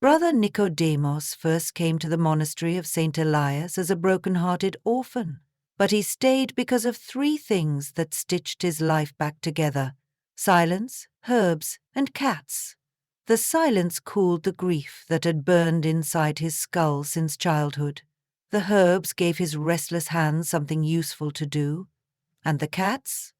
Brother Nicodemus first came to the monastery of St. Elias as a broken-hearted orphan, but he stayed because of 3 things that stitched his life back together: silence, herbs, and cats. The silence cooled the grief that had burned inside his skull since childhood. The herbs gave his restless hands something useful to do. And the cats?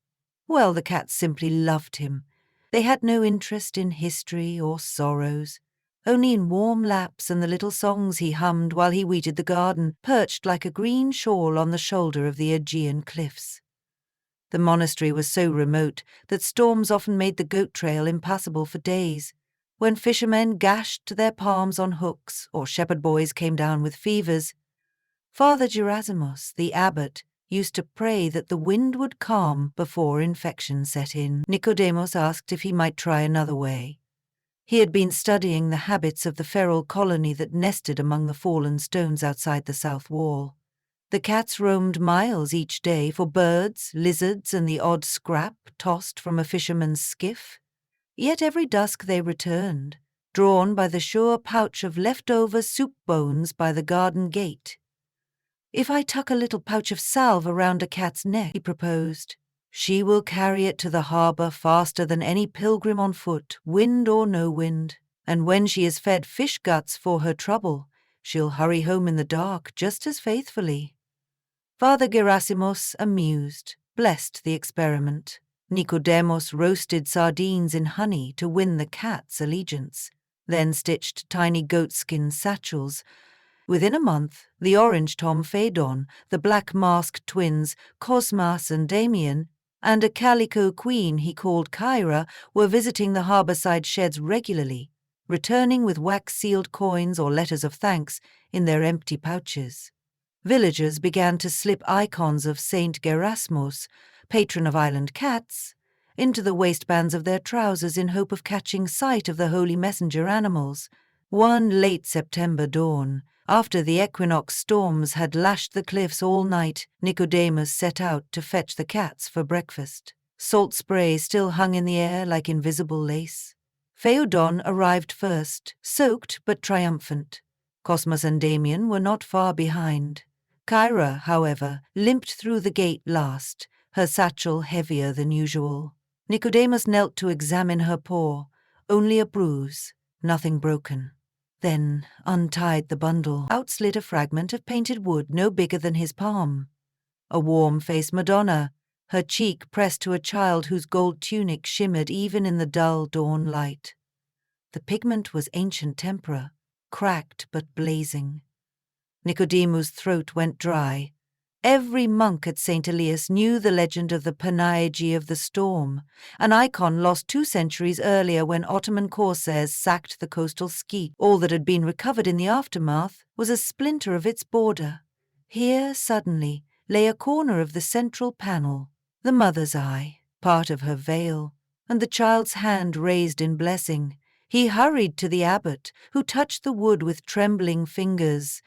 Well, the cats simply loved him. They had no interest in history or sorrows, only in warm laps and the little songs he hummed while he weeded the garden, perched like a green shawl on the shoulder of the Aegean cliffs. The monastery was so remote that storms often made the goat trail impassable for days. When fishermen gashed their palms on hooks or shepherd boys came down with fevers, Father Gerasimos, the abbot, used to pray that the wind would calm before infection set in. Nicodemus asked if he might try another way. He had been studying the habits of the feral colony that nested among the fallen stones outside the south wall. The cats roamed miles each day for birds, lizards, and the odd scrap tossed from a fisherman's skiff. Yet every dusk they returned, drawn by the sure pouch of leftover soup bones by the garden gate. "If I tuck a little pouch of salve around a cat's neck," he proposed, "she will carry it to the harbor faster than any pilgrim on foot, wind or no wind. And when she is fed fish guts for her trouble, she'll hurry home in the dark just as faithfully." Father Gerasimos, amused, blessed the experiment. Nicodemus roasted sardines in honey to win the cat's allegiance, then stitched tiny goatskin satchels. Within a month, the orange Tom Phaedon, the black-masked twins, Cosmas and Damien, and a calico queen he called Kyra were visiting the harborside sheds regularly, returning with wax-sealed coins or letters of thanks in their empty pouches. Villagers began to slip icons of Saint Gerasmos, patron of island cats, into the waistbands of their trousers in hope of catching sight of the holy messenger animals. One late September dawn, after the equinox storms had lashed the cliffs all night, Nicodemus set out to fetch the cats for breakfast. Salt spray still hung in the air like invisible lace. Phaedon arrived first, soaked but triumphant. Cosmas and Damien were not far behind. Kyra, however, limped through the gate last, her satchel heavier than usual. Nicodemus knelt to examine her paw. Only a bruise, nothing broken. Then untied the bundle. Out slid a fragment of painted wood no bigger than his palm. A warm-faced Madonna, her cheek pressed to a child whose gold tunic shimmered even in the dull dawn light. The pigment was ancient tempera, cracked but blazing. Nicodemus' throat went dry. Every monk at St. Elias knew the legend of the Panaigi of the Storm, an icon lost 2 centuries earlier when Ottoman corsairs sacked the coastal Skete. All that had been recovered in the aftermath was a splinter of its border. Here, suddenly, lay a corner of the central panel, the mother's eye, part of her veil, and the child's hand raised in blessing. He hurried to the abbot, who touched the wood with trembling fingers.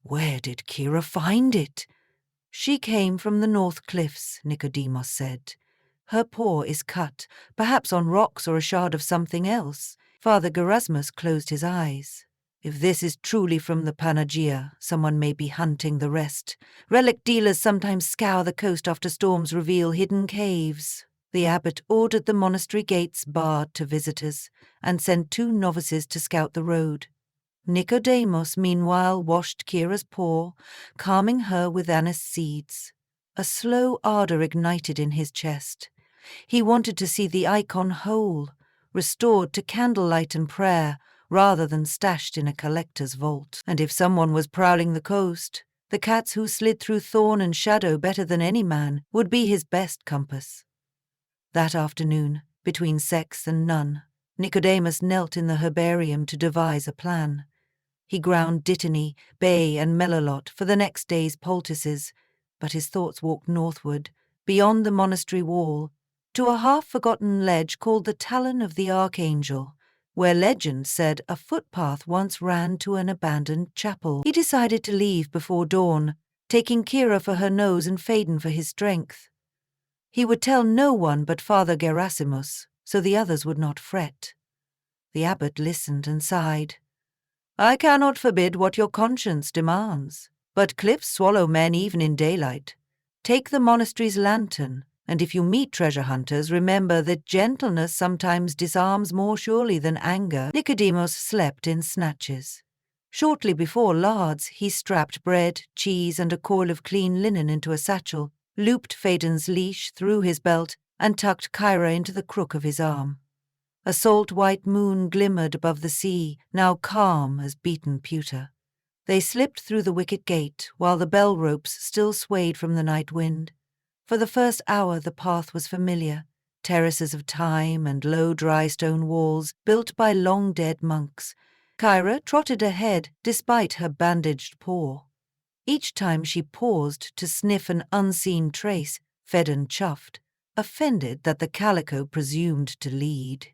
"Where did Kyra find it?" "She came from the North Cliffs," Nicodemus said. "Her paw is cut, perhaps on rocks or a shard of something else." Father Gerasmus closed his eyes. "If this is truly from the Panagia, someone may be hunting the rest. Relic dealers sometimes scour the coast after storms reveal hidden caves." The abbot ordered the monastery gates barred to visitors and sent 2 novices to scout the road. Nicodemus, meanwhile, washed Kyra's paw, calming her with anise seeds. A slow ardor ignited in his chest. He wanted to see the icon whole, restored to candlelight and prayer, rather than stashed in a collector's vault. And if someone was prowling the coast, the cats who slid through thorn and shadow better than any man would be his best compass. That afternoon, between sex and none, Nicodemus knelt in the herbarium to devise a plan. He ground dittany, bay, and melilot for the next day's poultices, but his thoughts walked northward, beyond the monastery wall, to a half-forgotten ledge called the Talon of the Archangel, where legend said a footpath once ran to an abandoned chapel. He decided to leave before dawn, taking Kyra for her nose and Phaedon for his strength. He would tell no one but Father Gerasimus, so the others would not fret. The abbot listened and sighed. I cannot forbid what your conscience demands, but cliffs swallow men even in daylight. Take the monastery's lantern, and if you meet treasure hunters, remember that gentleness sometimes disarms more surely than anger. Nicodemus slept in snatches. Shortly before Lards, he strapped bread, cheese, and a coil of clean linen into a satchel, looped Phaedon's leash through his belt, and tucked Kyra into the crook of his arm. A salt-white moon glimmered above the sea, now calm as beaten pewter. They slipped through the wicket gate, while the bell ropes still swayed from the night wind. For the first hour the path was familiar, terraces of thyme and low dry stone walls built by long-dead monks. Kyra trotted ahead despite her bandaged paw. Each time she paused to sniff an unseen trace, Phaedon chuffed, offended that the calico presumed to lead.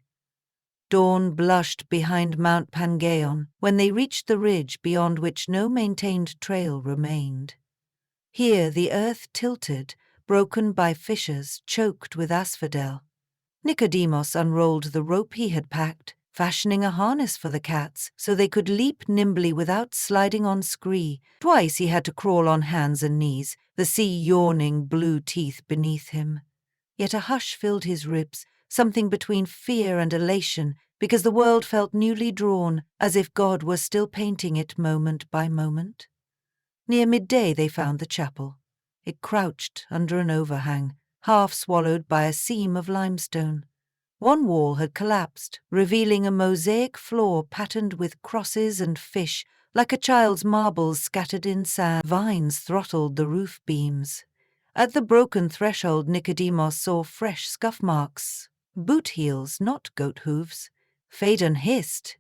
Dawn blushed behind Mount Pangaeon when they reached the ridge beyond which no maintained trail remained. Here the earth tilted, broken by fissures choked with asphodel. Nicodemus unrolled the rope he had packed, fashioning a harness for the cats so they could leap nimbly without sliding on scree. Twice he had to crawl on hands and knees, the sea yawning blue teeth beneath him. Yet a hush filled his ribs, something between fear and elation, because the world felt newly drawn, as if God were still painting it moment by moment. Near midday they found the chapel. It crouched under an overhang, half swallowed by a seam of limestone. One wall had collapsed, revealing a mosaic floor patterned with crosses and fish, like a child's marbles scattered in sand. Vines throttled the roof beams. At the broken threshold Nicodemus saw fresh scuff marks. Boot heels, not goat hooves. Phaedon hissed.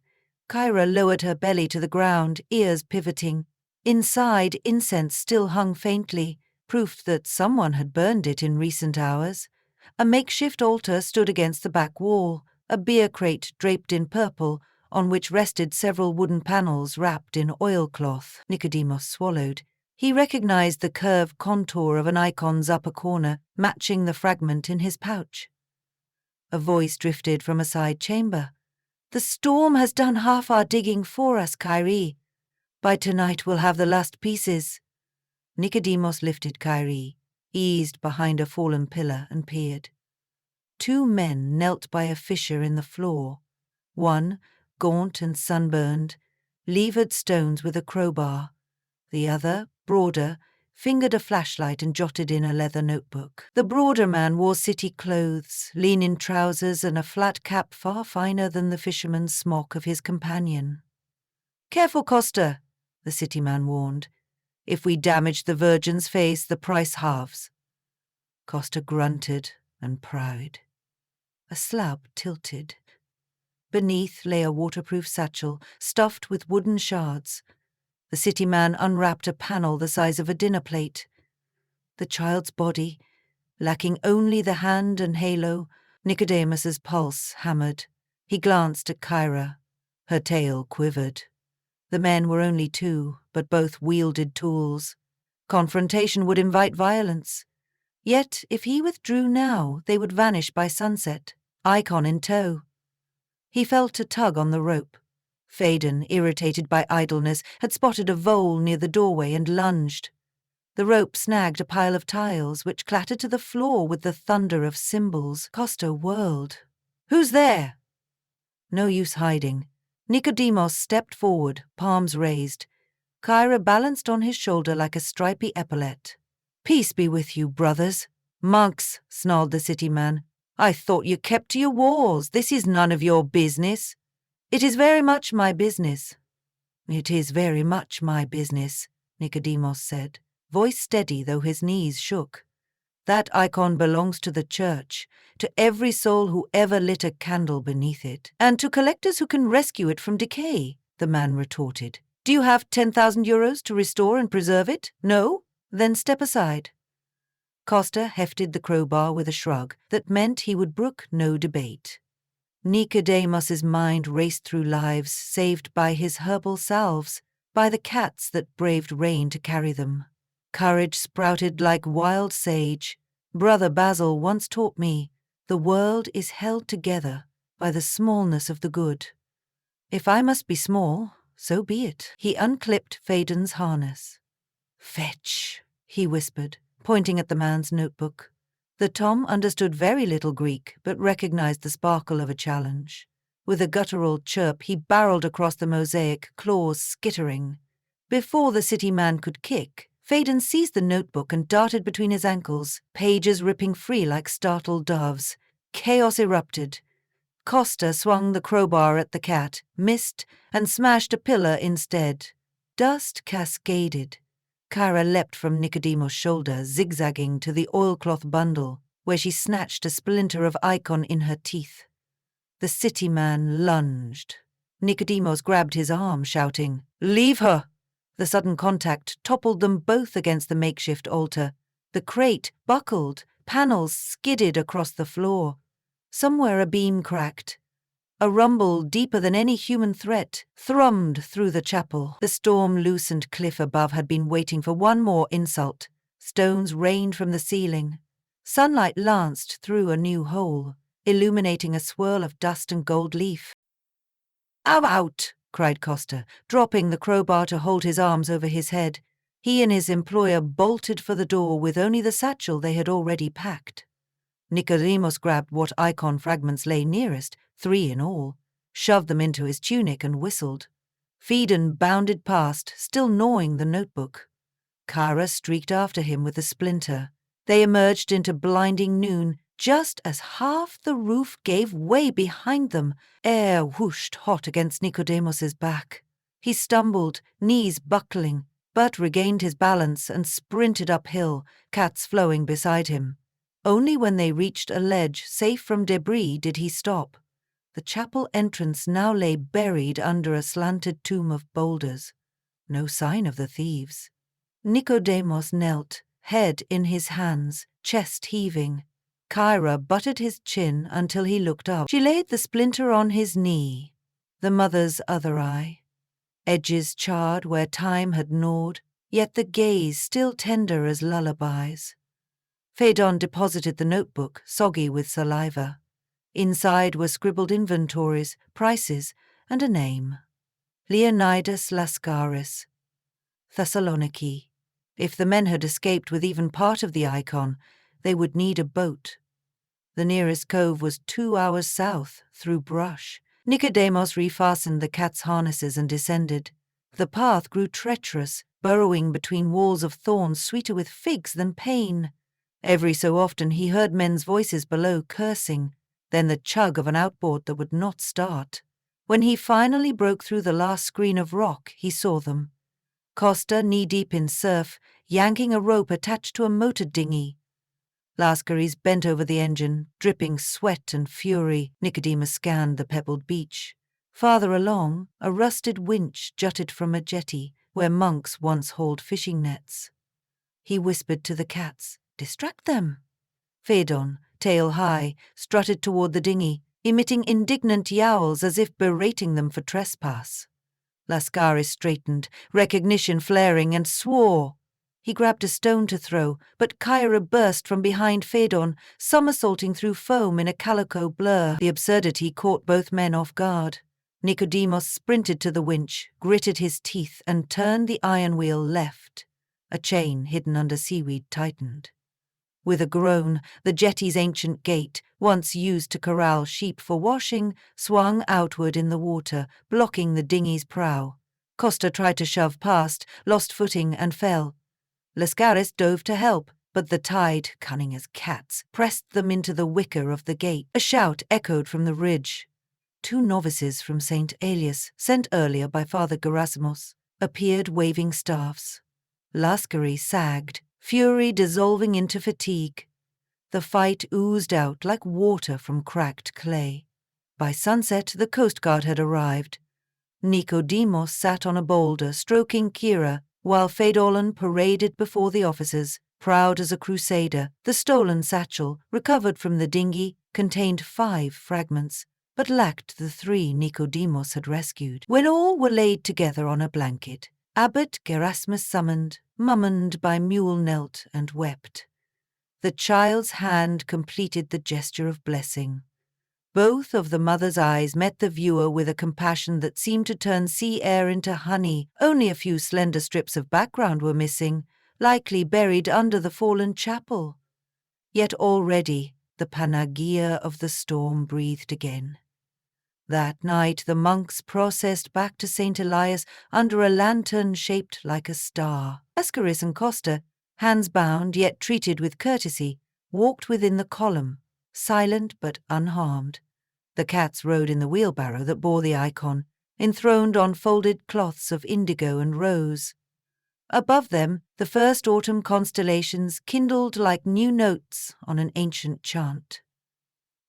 Kyra lowered her belly to the ground, ears pivoting. Inside, incense still hung faintly, proof that someone had burned it in recent hours. A makeshift altar stood against the back wall, a beer crate draped in purple, on which rested several wooden panels wrapped in oilcloth. Nicodemus swallowed. He recognized the curved contour of an icon's upper corner, matching the fragment in his pouch. A voice drifted from a side chamber. "The storm has done half our digging for us, Kyrie. By tonight we'll have the last pieces." Nicodemus lifted Kyrie, eased behind a fallen pillar, and peered. Two men knelt by a fissure in the floor. One, gaunt and sunburned, levered stones with a crowbar. The other, broader, fingered a flashlight and jotted in a leather notebook. The broader man wore city clothes, lean-in trousers and a flat cap far finer than the fisherman's smock of his companion. "Careful, Costa," the city man warned. "If we damage the Virgin's face, the price halves." Costa grunted and prowled. A slab tilted. Beneath lay a waterproof satchel, stuffed with wooden shards. The city man unwrapped a panel the size of a dinner plate. The child's body, lacking only the hand and halo. Nicodemus's pulse hammered. He glanced at Kyra. Her tail quivered. The men were only two, but both wielded tools. Confrontation would invite violence. Yet, if he withdrew now, they would vanish by sunset, icon in tow. He felt a tug on the rope. Phaedon, irritated by idleness, had spotted a vole near the doorway and lunged. The rope snagged a pile of tiles, which clattered to the floor with the thunder of cymbals. Costa whirled. "Who's there?" No use hiding. Nicodemus stepped forward, palms raised. Kyra balanced on his shoulder like a stripy epaulette. "Peace be with you, brothers." "Monks," snarled the city man. "I thought you kept to your walls. This is none of your business." "It is very much my business." "It is very much my business," Nicodemus said, voice steady though his knees shook. "That icon belongs to the church, to every soul who ever lit a candle beneath it, and to collectors who can rescue it from decay," the man retorted. "Do you have 10,000 euros to restore and preserve it? No? Then step aside." Costa hefted the crowbar with a shrug that meant he would brook no debate. Nicodemus's mind raced through lives saved by his herbal salves, by the cats that braved rain to carry them. Courage sprouted like wild sage. Brother Basil once taught me, the world is held together by the smallness of the good. If I must be small, so be it. He unclipped Phaedon's harness. Fetch, he whispered, pointing at the man's notebook. The Tom understood very little Greek, but recognized the sparkle of a challenge. With a guttural chirp, he barreled across the mosaic, claws skittering. Before the city man could kick, Phaedon seized the notebook and darted between his ankles, pages ripping free like startled doves. Chaos erupted. Costa swung the crowbar at the cat, missed, and smashed a pillar instead. Dust cascaded. Kyra leapt from Nicodemos' shoulder, zigzagging to the oilcloth bundle, where she snatched a splinter of icon in her teeth. The city man lunged. Nicodemos grabbed his arm, shouting, "Leave her!" The sudden contact toppled them both against the makeshift altar. The crate buckled, panels skidded across the floor. Somewhere a beam cracked. A rumble deeper than any human threat thrummed through the chapel. The storm-loosened cliff above had been waiting for one more insult. Stones rained from the ceiling. Sunlight lanced through a new hole, illuminating a swirl of dust and gold leaf. "I'm out!" cried Costa, dropping the crowbar to hold his arms over his head. He and his employer bolted for the door with only the satchel they had already packed. Nicodemos grabbed what icon fragments lay nearest, 3 in all, shoved them into his tunic and whistled. Phaedon bounded past, still gnawing the notebook. Kyra streaked after him with the splinter. They emerged into blinding noon, just as half the roof gave way behind them. Air whooshed hot against Nicodemos's back. He stumbled, knees buckling, but regained his balance and sprinted uphill, cats flowing beside him. Only when they reached a ledge safe from debris did he stop. The chapel entrance now lay buried under a slanted tomb of boulders. No sign of the thieves. Nicodemos knelt, head in his hands, chest heaving. Kyra butted his chin until he looked up. She laid the splinter on his knee, the mother's other eye. Edges charred where time had gnawed, yet the gaze still tender as lullabies. Phaedon deposited the notebook, soggy with saliva. Inside were scribbled inventories, prices, and a name. Leonidas Lascaris, Thessaloniki. If the men had escaped with even part of the icon, they would need a boat. The nearest cove was 2 hours south, through brush. Nicodemos refastened the cat's harnesses and descended. The path grew treacherous, burrowing between walls of thorns sweeter with figs than pain. Every so often he heard men's voices below cursing, then the chug of an outboard that would not start. When he finally broke through the last screen of rock, he saw them. Costa, knee-deep in surf, yanking a rope attached to a motor dinghy. Lascaris bent over the engine, dripping sweat and fury. Nicodemus scanned the pebbled beach. Farther along, a rusted winch jutted from a jetty, where monks once hauled fishing nets. He whispered to the cats, "Distract them." Phaedon, tail high, strutted toward the dinghy, emitting indignant yowls as if berating them for trespass. Lascaris straightened, recognition flaring, and swore. He grabbed a stone to throw, but Kyra burst from behind Phaedon, somersaulting through foam in a calico blur. The absurdity caught both men off guard. Nicodemos sprinted to the winch, gritted his teeth, and turned the iron wheel left. A chain hidden under seaweed tightened. With a groan, the jetty's ancient gate, once used to corral sheep for washing, swung outward in the water, blocking the dinghy's prow. Costa tried to shove past, lost footing, and fell. Lascaris dove to help, but the tide, cunning as cats, pressed them into the wicker of the gate. A shout echoed from the ridge. 2 novices from St. Elias, sent earlier by Father Gerasimos, appeared waving staffs. Lascaris sagged, fury dissolving into fatigue. The fight oozed out like water from cracked clay. By sunset, the Coast Guard had arrived. Nicodemos sat on a boulder, stroking Kyra, while Phaedon paraded before the officers, proud as a crusader. The stolen satchel, recovered from the dinghy, contained 5 fragments, but lacked the 3 Nicodemos had rescued. When all were laid together on a blanket, Abbot Gerasimus summoned, mummoned by mule knelt and wept. The child's hand completed the gesture of blessing. Both of the mother's eyes met the viewer with a compassion that seemed to turn sea air into honey. Only a few slender strips of background were missing, likely buried under the fallen chapel. Yet already the Panagia of the storm breathed again. That night the monks processed back to St. Elias under a lantern shaped like a star. Ascaris and Costa, hands bound yet treated with courtesy, walked within the column, silent but unharmed. The cats rode in the wheelbarrow that bore the icon, enthroned on folded cloths of indigo and rose. Above them, the first autumn constellations kindled like new notes on an ancient chant.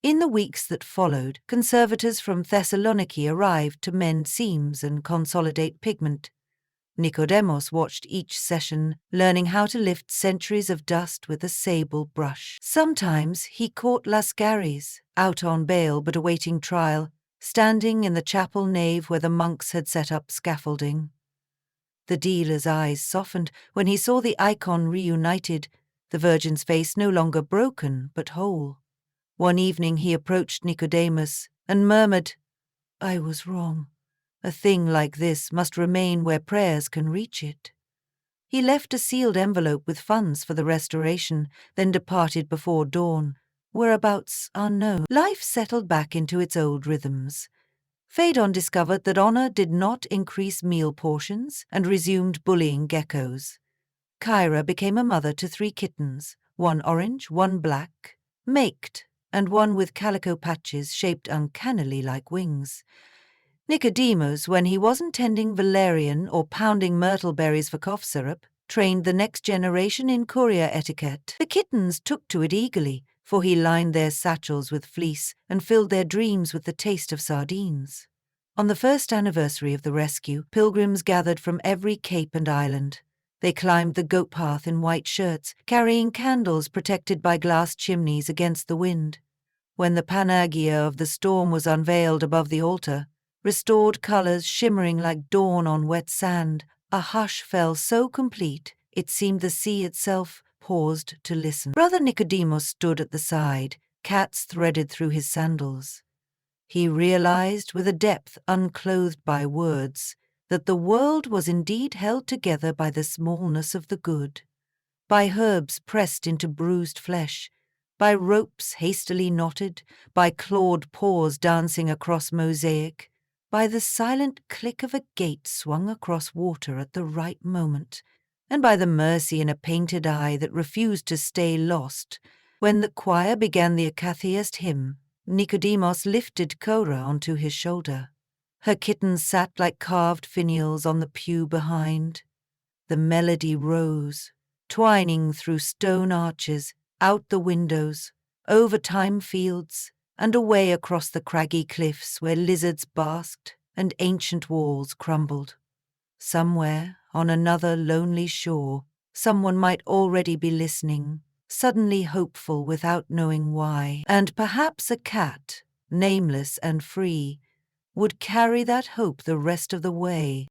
In the weeks that followed, conservators from Thessaloniki arrived to mend seams and consolidate pigment. Nicodemus watched each session, learning how to lift centuries of dust with a sable brush. Sometimes he caught Lascaris, out on bail but awaiting trial, standing in the chapel nave where the monks had set up scaffolding. The dealer's eyes softened when he saw the icon reunited, the Virgin's face no longer broken but whole. One evening he approached Nicodemus and murmured, "I was wrong. A thing like this must remain where prayers can reach it." He left a sealed envelope with funds for the restoration, then departed before dawn, whereabouts unknown. Life settled back into its old rhythms. Phaedon discovered that honor did not increase meal portions and resumed bullying geckos. Kyra became a mother to 3 kittens, one orange, one black, maked, and one with calico patches shaped uncannily like wings. Nicodemus, when he wasn't tending valerian or pounding myrtle berries for cough syrup, trained the next generation in courier etiquette. The kittens took to it eagerly, for he lined their satchels with fleece and filled their dreams with the taste of sardines. On the first anniversary of the rescue, pilgrims gathered from every cape and island. They climbed the goat path in white shirts, carrying candles protected by glass chimneys against the wind. When the Panagia of the storm was unveiled above the altar, restored colors shimmering like dawn on wet sand, a hush fell so complete it seemed the sea itself paused to listen. Brother Nicodemus stood at the side, cats threaded through his sandals. He realized with a depth unclothed by words that the world was indeed held together by the smallness of the good, by herbs pressed into bruised flesh, by ropes hastily knotted, by clawed paws dancing across mosaic, by the silent click of a gate swung across water at the right moment, and by the mercy in a painted eye that refused to stay lost. When the choir began the Acatheist hymn, Nicodemus lifted Cora onto his shoulder. Her kittens sat like carved finials on the pew behind. The melody rose, twining through stone arches, out the windows, over thyme fields, and away across the craggy cliffs where lizards basked and ancient walls crumbled. Somewhere, on another lonely shore, someone might already be listening, suddenly hopeful without knowing why, and perhaps a cat, nameless and free, would carry that hope the rest of the way.